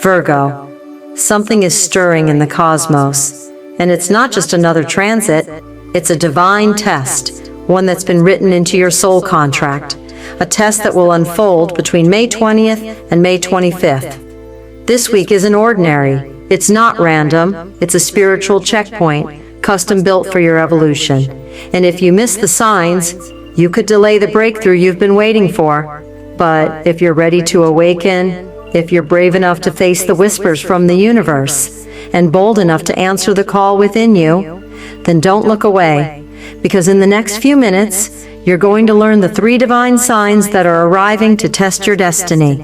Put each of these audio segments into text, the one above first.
Virgo, something is stirring in the cosmos, and it's not just another transit, it's a divine test, one that's been written into your soul contract, a test that will unfold between May 20th and May 25th. This week isn't ordinary, it's not random, it's a spiritual checkpoint, custom built for your evolution. And if you miss the signs, you could delay the breakthrough you've been waiting for. But if you're ready to awaken, if you're brave enough to face the whispers from the universe, and bold enough to answer the call within you, then don't look away, because in the next few minutes, you're going to learn the 3 divine signs that are arriving to test your destiny.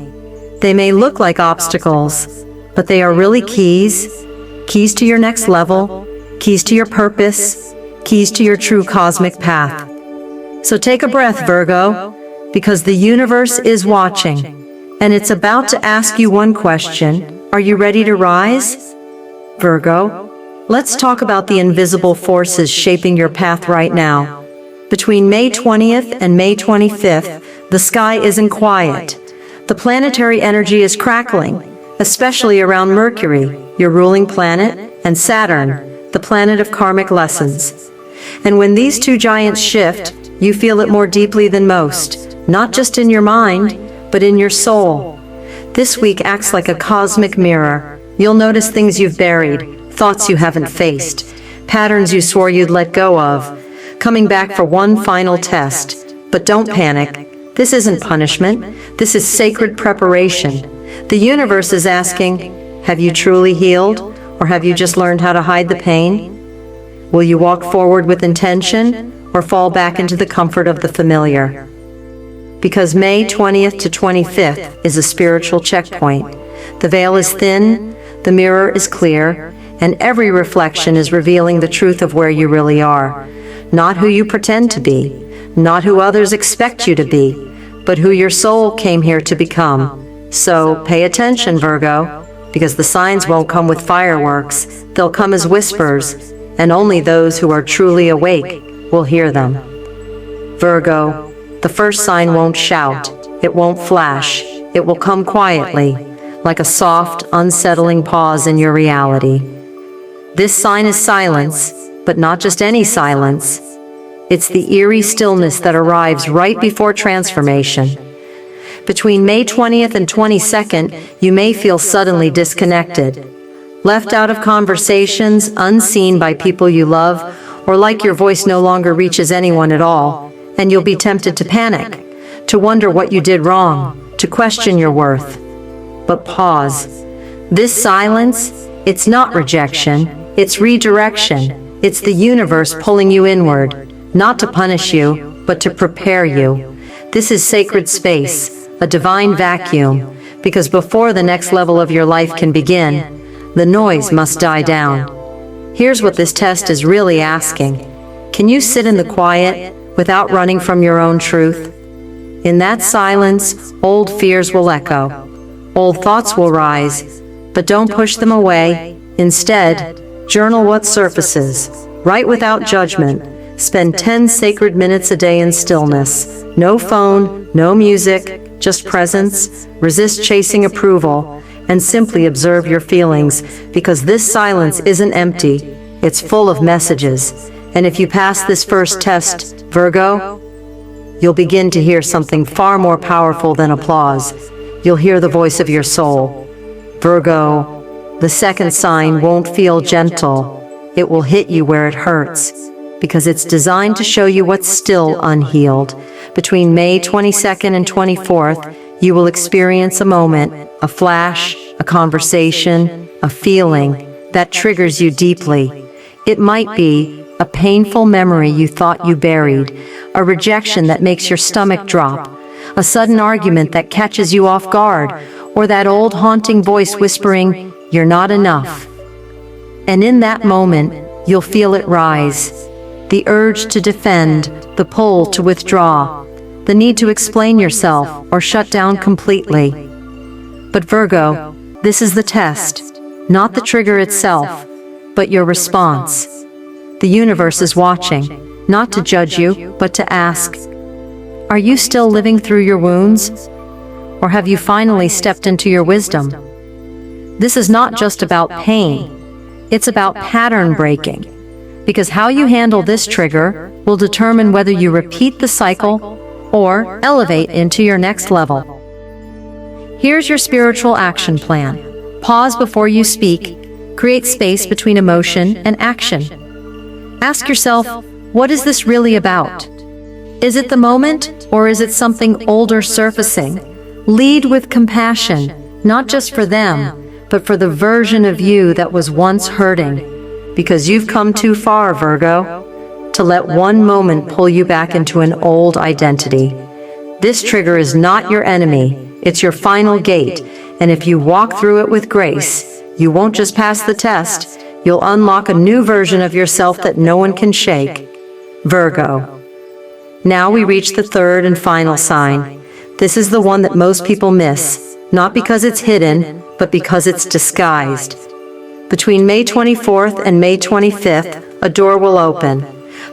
They may look like obstacles, but they are really keys to your next level, keys to your purpose, keys to your true cosmic path. So take a breath, Virgo, because the universe is watching, and it's about to ask you one question. Are you ready to rise? Virgo, let's talk about the invisible forces shaping your path right now. Between May 20th and May 25th, the sky isn't quiet. The planetary energy is crackling, especially around Mercury, your ruling planet, and Saturn, the planet of karmic lessons. And when these 2 giants shift, you feel it more deeply than most. Not just in your mind, but in your soul. This week acts like a cosmic mirror. You'll notice things you've buried, thoughts you haven't faced, patterns you swore you'd let go of, coming back for one final test. But don't panic. This isn't punishment. This is sacred preparation. The universe is asking, have you truly healed, or have you just learned how to hide the pain? Will you walk forward with intention, or fall back into the comfort of the familiar? Because May 20th to 25th is a spiritual checkpoint. The veil is thin, the mirror is clear, and every reflection is revealing the truth of where you really are. Not who you pretend to be, not who others expect you to be, but who your soul came here to become. So pay attention, Virgo, because the signs won't come with fireworks, they'll come as whispers, and only those who are truly awake will hear them. Virgo, the first sign won't shout, it won't flash, it will come quietly, like a soft, unsettling pause in your reality. This sign is silence, but not just any silence. It's the eerie stillness that arrives right before transformation. Between May 20th and 22nd, you may feel suddenly disconnected, left out of conversations, unseen by people you love, or like your voice no longer reaches anyone at all. And you'll be tempted to panic, to wonder what you did wrong, to question your worth. But pause. This silence, it's not rejection, it's redirection. It's the universe pulling you inward, not to punish you, but to prepare you. This is sacred space, a divine vacuum, because before the next level of your life can begin, the noise must die down. Here's what this test is really asking. Can you sit in the quiet, without running from your own truth? In that silence, old fears will echo, old thoughts will rise, but don't push them away. Instead, journal what surfaces, write without judgment, spend 10 sacred minutes a day in stillness. No phone, no music, just presence. Resist chasing approval, and simply observe your feelings, because this silence isn't empty, it's full of messages. And if you pass this first test, Virgo, you'll begin to hear something far more powerful than applause. You'll hear the voice of your soul. Virgo, the second sign won't feel gentle. It will hit you where it hurts, because it's designed to show you what's still unhealed. Between May 22nd and 24th, you will experience a moment, a flash, a conversation, a feeling that triggers you deeply. It might be a painful memory you thought you buried, a rejection that makes your stomach drop, a sudden argument that catches you off guard, or that old haunting voice whispering, "You're not enough." And in that moment, you'll feel it rise. The urge to defend, the pull to withdraw, the need to explain yourself or shut down completely. But Virgo, this is the test, not the trigger itself, but your response. The universe is watching, not to judge you, but to ask, are you still living through your wounds? Or have you finally stepped into your wisdom? this is not just about pain. It's about pattern breaking. Because how you handle this trigger will determine whether you repeat the cycle or elevate into your next level. Here's your spiritual action plan. Pause before you speak. Create space between emotion and action. Ask yourself, what is this really about? Is it the moment, or is it something older surfacing? Lead with compassion, not just for them, but for the version of you that was once hurting. Because you've come too far, Virgo, to let one moment pull you back into an old identity. This trigger is not your enemy, it's your final gate, and if you walk through it with grace, you won't just pass the test, you'll unlock a new version of yourself that no one can shake. Virgo. Now we reach the third and final sign. This is the one that most people miss, not because it's hidden, but because it's disguised. Between May 24th and May 25th, a door will open.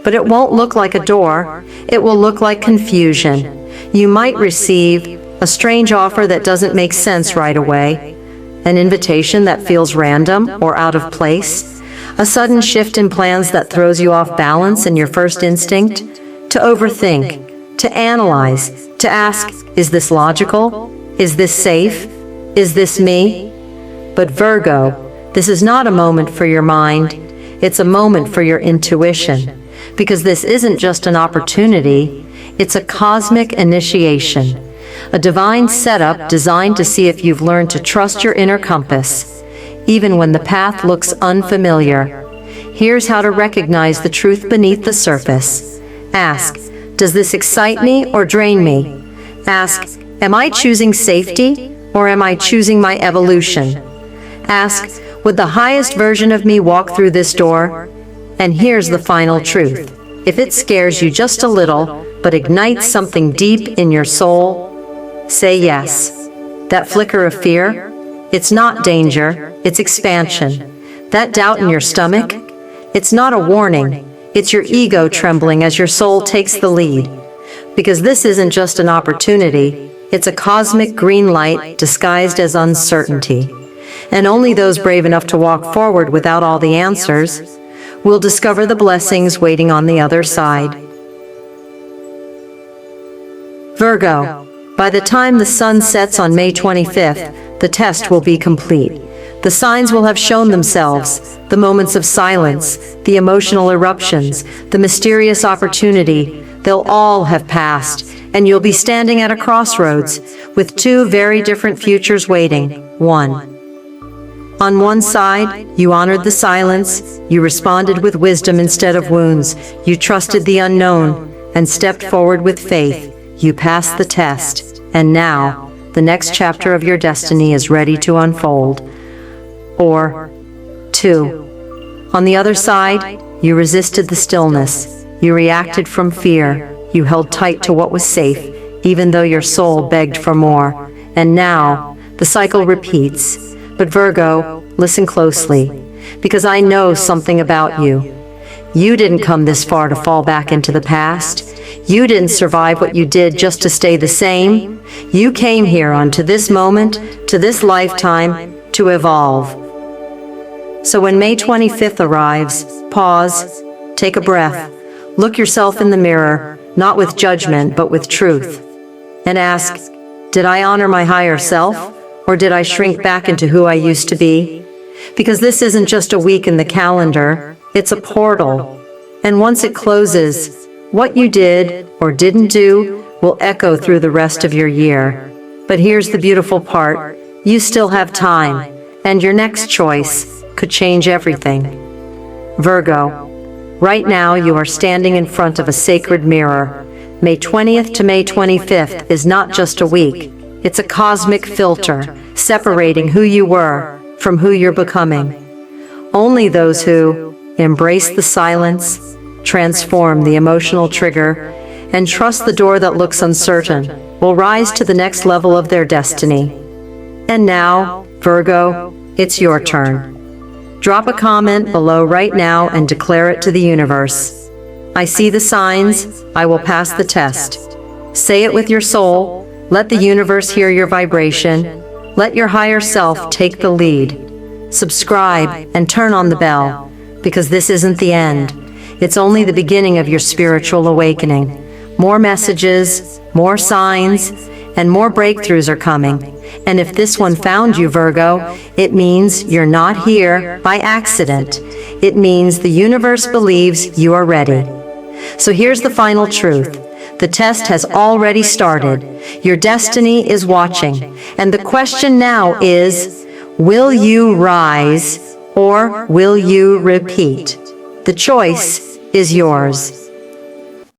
But it won't look like a door, it will look like confusion. You might receive a strange offer that doesn't make sense right away, an invitation that feels random or out of place, a sudden shift in plans that throws you off balance in your first instinct, to overthink, to analyze, to ask, is this logical? Is this safe? Is this me? But Virgo, this is not a moment for your mind, it's a moment for your intuition. Because this isn't just an opportunity, it's a cosmic initiation, a divine setup designed to see if you've learned to trust your inner compass, even when the path looks unfamiliar. Here's how to recognize the truth beneath the surface. Ask, does this excite me or drain me? Ask, am I choosing safety or am I choosing my evolution? Ask, would the highest version of me walk through this door? And here's the final truth. If it scares you just a little, but ignites something deep in your soul, say yes. That flicker of fear, it's not danger, it's expansion. That doubt in your stomach, it's not a warning, it's your ego trembling as your soul takes the lead. Because this isn't just an opportunity, it's a cosmic green light disguised as uncertainty. And only those brave enough to walk forward without all the answers will discover the blessings waiting on the other side. Virgo, by the time the sun sets on May 25th, the test will be complete. The signs will have shown themselves, the moments of silence, the emotional eruptions, the mysterious opportunity, they'll all have passed, and you'll be standing at a crossroads with two very different futures waiting. On one side, you honored the silence, you responded with wisdom instead of wounds, you trusted the unknown, and stepped forward with faith. You passed the test, and now, the next chapter of your destiny is ready to unfold. Or, 2. On the other side, you resisted the stillness, you reacted from fear, you held tight to what was safe, even though your soul begged for more. And now, the cycle repeats. But Virgo, listen closely, because I know something about you. You didn't come this far to fall back into the past. You didn't survive what you did just to stay the same. You came here onto this moment, to this lifetime, to evolve. So when May 25th arrives, pause, take a breath, look yourself in the mirror, not with judgment, but with truth, and ask, did I honor my higher self? Or did I shrink back into who I used to be? Because this isn't just a week in the calendar, it's a portal. And once it closes, what you did or didn't do will echo through the rest of your year. But here's the beautiful part, you still have time, and your next choice could change everything. Virgo, right now you are standing in front of a sacred mirror. May 20th to May 25th is not just a week. It's a cosmic filter, separating who you were from who you're becoming. Only those who embrace the silence, transform the emotional trigger, and trust the door that looks uncertain will rise to the next level of their destiny. And now, Virgo, it's your turn. Drop a comment below right now and declare it to the universe. I see the signs, I will pass the test. Say it with your soul. Let the universe hear your vibration. Let your higher self take the lead. Subscribe and turn on the bell, because this isn't the end. It's only the beginning of your spiritual awakening. More messages, more signs, and more breakthroughs are coming. And if this one found you, Virgo, it means you're not here by accident. It means the universe believes you are ready. So here's the final truth. The test has already started. Your destiny is watching. And the question now is, will you rise or will you repeat? The choice is yours.